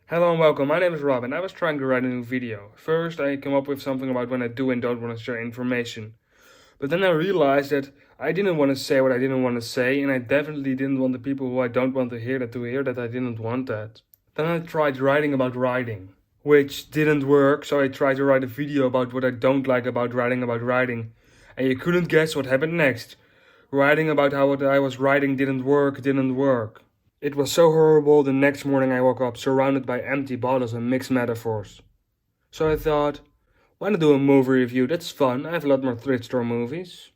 Hello and welcome, my name is Rob and I was trying to write a new video. First I came up with something about when I do and don't want to share information. But then I realized that I didn't want to say what I didn't want to say, and I definitely didn't want the people who I don't want to hear that I didn't want that. Then I tried writing about writing, which didn't work, so I tried to write a video about what I don't like about writing, and you couldn't guess what happened next. Writing about how what I was writing didn't work. It was so horrible, the next morning I woke up surrounded by empty bottles and mixed metaphors. So I thought, why not do a movie review? That's fun, I have a lot more thrift store movies.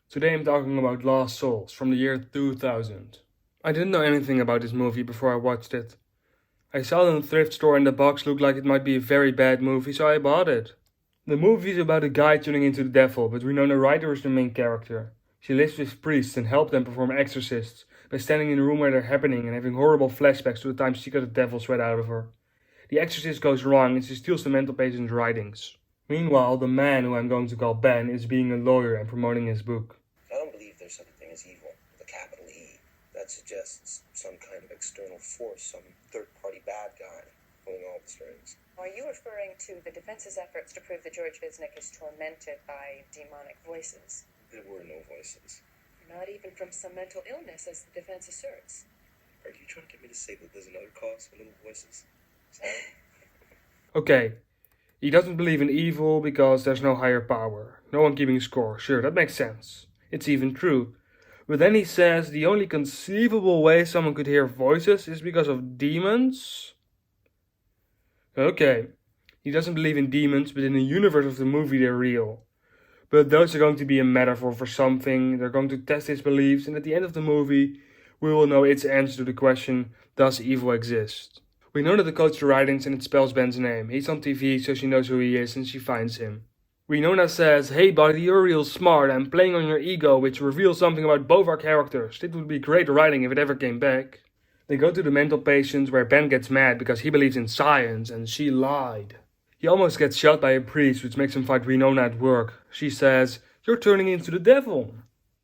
Today I'm talking about Lost Souls from the year 2000. I didn't know anything about this movie before I watched it. I saw it in a thrift store and the box looked like it might be a very bad movie, so I bought it. The movie is about a guy turning into the devil, but we know the writer is the main character. She lives with priests and helps them perform exorcists by standing in a room where they're happening and having horrible flashbacks to the time she got the devil sweat out of her. The exorcist goes wrong and she steals the mental patient's writings. Meanwhile, the man, who I'm going to call Ben, is being a lawyer and promoting his book. I don't believe there's such a thing as evil, with a capital E. That suggests some kind of external force, some third-party bad guy pulling all the strings. Are you referring to the defense's efforts to prove that George Visnick is tormented by demonic voices? There were no voices. Not even from some mental illness, as the defense asserts. Are you trying to get me to say that there's another cause for little voices? Okay, he doesn't believe in evil because there's no higher power. No one keeping score. Sure, that makes sense. It's even true. But then he says the only conceivable way someone could hear voices is because of demons? Okay, he doesn't believe in demons, but in the universe of the movie they're real. But those are going to be a metaphor for something, they're going to test his beliefs, and at the end of the movie, we will know its answer to the question, does evil exist? We know that the coach the writings and it spells Ben's name. He's on TV, so she knows who he is and she finds him. Winona says, hey buddy, you're real smart, I'm playing on your ego, which reveals something about both our characters. It would be great writing if it ever came back. They go to the mental patients where Ben gets mad because he believes in science and she lied. He almost gets shot by a priest, which makes him fight Winona at work. She says, you're turning into the devil.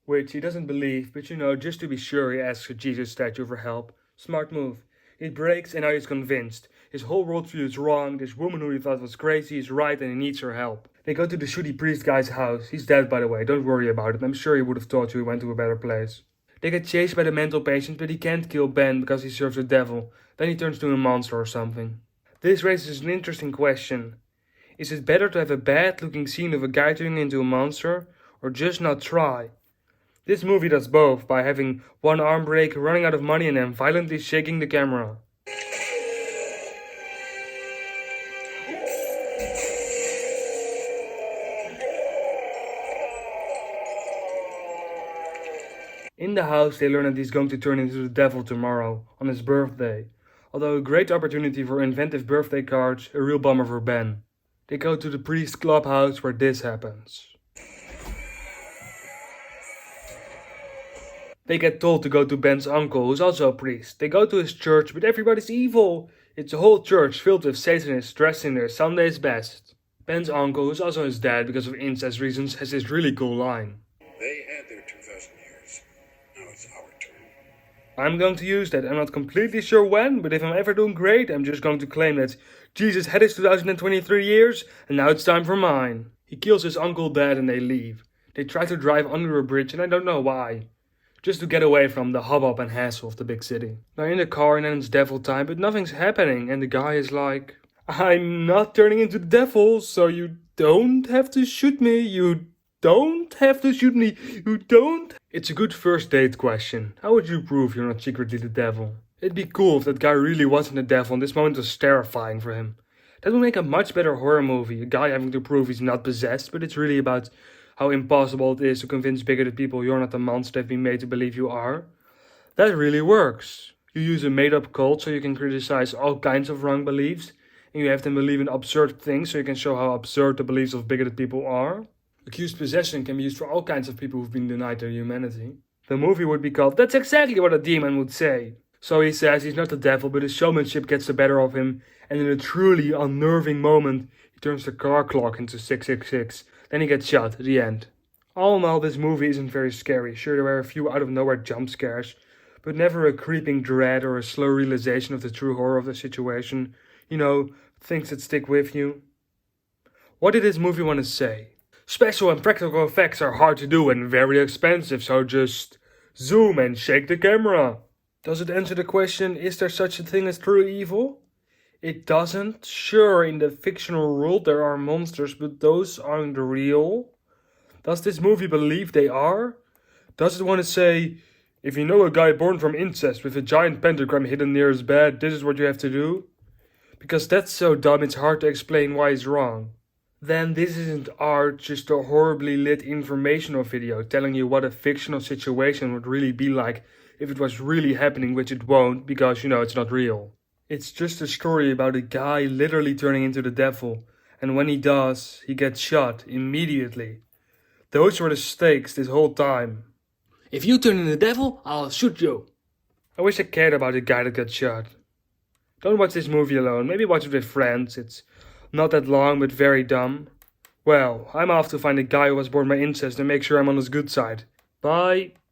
Which he doesn't believe, but just to be sure he asks a Jesus statue for help. Smart move. It breaks and now he's convinced. His whole worldview is wrong, this woman who he thought was crazy is right and he needs her help. They go to the shooty priest guy's house. He's dead, by the way, don't worry about it. I'm sure he would have told you he went to a better place. They get chased by the mental patient, but he can't kill Ben because he serves the devil. Then he turns to a monster or something. This raises an interesting question. Is it better to have a bad looking scene of a guy turning into a monster, or just not try? This movie does both by having one arm break, running out of money and then violently shaking the camera. In the house they learn that he's going to turn into the devil tomorrow, on his birthday. Although a great opportunity for inventive birthday cards, a real bummer for Ben. They go to the priest's clubhouse where this happens. They get told to go to Ben's uncle, who's also a priest. They go to his church, but everybody's evil. It's a whole church filled with Satanists dressed in their Sunday's best. Ben's uncle, who's also his dad because of incest reasons, has this really cool line. They had their 2,000 years. Now it's our turn. I'm going to use that. I'm not completely sure when, but if I'm ever doing great, I'm just going to claim that Jesus had his 2023 years, and now it's time for mine. He kills his uncle dead and they leave. They try to drive under a bridge and I don't know why. Just to get away from the hubbub and hassle of the big city. They're in the car and then it's devil time, but nothing's happening, and the guy is like, I'm not turning into the devil, so you don't have to shoot me, you don't have to shoot me, you don't. It's a good first date question. How would you prove you're not secretly the devil? It'd be cool if that guy really wasn't the devil and this moment was terrifying for him. That would make a much better horror movie, a guy having to prove he's not possessed, but it's really about how impossible it is to convince bigoted people you're not the monster they've been made to believe you are. That really works. You use a made-up cult so you can criticize all kinds of wrong beliefs, and you have them believe in absurd things so you can show how absurd the beliefs of bigoted people are. Accused possession can be used for all kinds of people who've been denied their humanity. The movie would be called That's Exactly What a Demon Would Say. So he says he's not the devil, but his showmanship gets the better of him, and in a truly unnerving moment, he turns the car clock into 666. Then he gets shot, the end. All in all, this movie isn't very scary. Sure, there were a few out-of-nowhere jump scares, but never a creeping dread or a slow realization of the true horror of the situation. things that stick with you. What did this movie want to say? Special and practical effects are hard to do and very expensive, so just zoom and shake the camera. Does it answer the question, is there such a thing as true evil? It doesn't. Sure, in the fictional world there are monsters, but those aren't real. Does this movie believe they are? Does it want to say, if you know a guy born from incest with a giant pentagram hidden near his bed, this is what you have to do? Because that's so dumb it's hard to explain why it's wrong. Then this isn't art, just a horribly lit informational video telling you what a fictional situation would really be like if it was really happening, which it won't, because it's not real. It's just a story about a guy literally turning into the devil, and when he does, he gets shot immediately. Those were the stakes this whole time. If you turn into the devil, I'll shoot you. I wish I cared about the guy that got shot. Don't watch this movie alone, maybe watch it with friends. It's not that long, but very dumb. Well, I'm off to find a guy who was born by incest and make sure I'm on his good side. Bye.